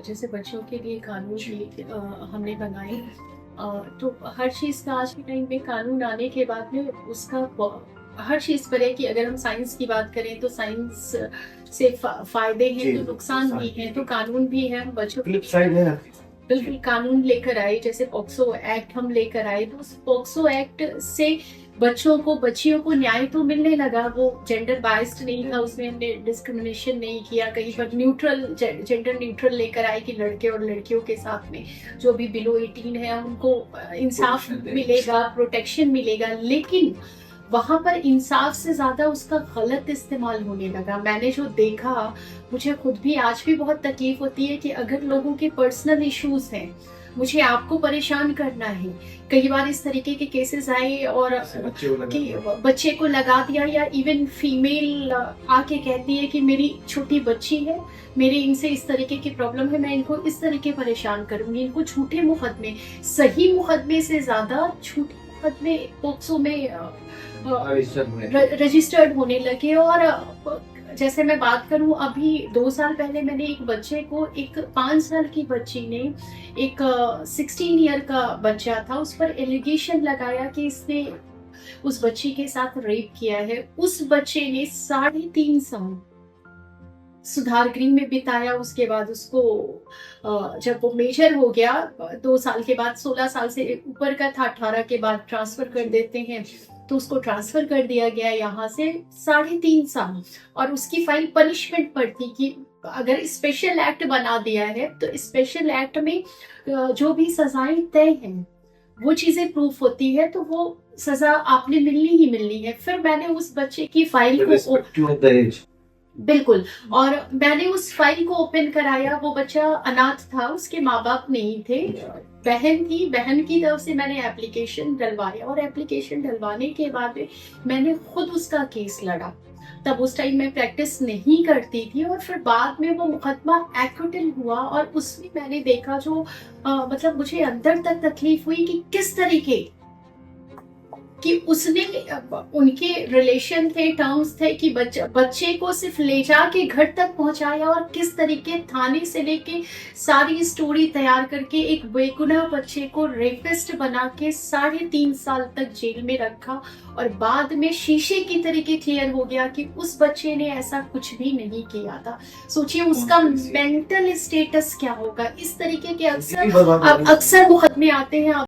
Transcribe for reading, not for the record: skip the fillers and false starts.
जैसे बच्चों के लिए कानून भी हमने बनाए। तो हर चीज़ का आज के टाइम में कानून आने के बाद में उसका हर चीज़ पर है कि अगर हम साइंस की बात करें तो साइंस से फायदे हैं तो नुकसान भी हैं, तो कानून भी है। बच्चों फ्लिप साइड है ना। बिल्कुल कानून लेकर आए, जैसे पॉक्सो एक्ट हम लेकर आए, तो उस पॉक्सो एक्ट से बच्चों को बच्चियों को न्याय तो मिलने लगा। वो जेंडर बाइस्ड नहीं था, उसमें हमने डिस्क्रिमिनेशन नहीं किया, कहीं पर न्यूट्रल जेंडर न्यूट्रल लेकर आए कि लड़के और लड़कियों के साथ में जो भी बिलो 18 है उनको इंसाफ मिलेगा, प्रोटेक्शन मिलेगा। लेकिन वहां पर इंसाफ से ज्यादा उसका गलत इस्तेमाल होने लगा। मैंने जो देखा, मुझे खुद भी आज भी बहुत तकलीफ होती है कि अगर लोगों के पर्सनल इश्यूज हैं, मुझे आपको परेशान करना है। कई बार इस तरीके के केसेस आए और कि बच्चे को लगा दिया, या इवन फीमेल आके कहती है कि मेरी छोटी बच्ची है, मेरे इनसे इस तरीके की प्रॉब्लम है, मैं इनको इस तरीके परेशान करूंगी। इनको झूठे मुकदमे, सही मुकदमे से ज्यादा झूठे मुकदमे पॉक्सो में रजिस्टर्ड होने लगे। और जैसे मैं बात करूं, अभी 2 साल पहले मैंने एक बच्चे को, एक 5 साल की बच्ची ने एक 16 ईयर का बच्चा था, उस पर एलिगेशन लगाया कि इसने उस बच्ची के साथ रेप किया है। उस बच्चे ने 3.5 साल सुधार गृह में बिताया। उसके बाद उसको जब वो मेजर हो गया 2 साल के बाद, 16 साल से ऊपर का था, 18 के बाद ट्रांसफर कर देते हैं, तो उसको ट्रांसफर कर दिया गया यहाँ से 3.5 साल। और उसकी फाइल पनिशमेंट पर थी कि अगर स्पेशल एक्ट बना दिया है तो स्पेशल एक्ट में जो भी सजाएं तय हैं वो चीजें प्रूफ होती है, तो वो सजा आपने मिलनी ही मिलनी है। फिर मैंने उस बच्चे की फाइल को बिल्कुल, और मैंने उस फाइल को ओपन कराया। वो बच्चा अनाथ था, उसके माँ बाप नहीं थे, बहन थी। बहन की तरफ से मैंने एप्लीकेशन डलवाया, और एप्लीकेशन डलवाने के बाद मैंने खुद उसका केस लड़ा। तब उस टाइम मैं प्रैक्टिस नहीं करती थी, और फिर बाद में वो मुकदमा एक्विटल हुआ, और उसमें मैंने देखा जो मतलब मुझे अंदर तक तकलीफ हुई कि किस तरीके कि उसने, उनके रिलेशन थे, टर्म्स थे कि बच्चे को सिर्फ ले जाके घर तक पहुंचाया, और किस तरीके थाने से लेके सारी स्टोरी तैयार करके एक बेगुनाह बच्चे को रेपिस्ट बना के 3.5 साल तक जेल में रखा। और बाद में शीशे की तरीके क्लियर हो गया कि उस बच्चे ने ऐसा कुछ भी नहीं किया था। सोचिए उसका मेंटल स्टेटस क्या होगा। इस तरीके के अक्सर मुकदमे आते हैं।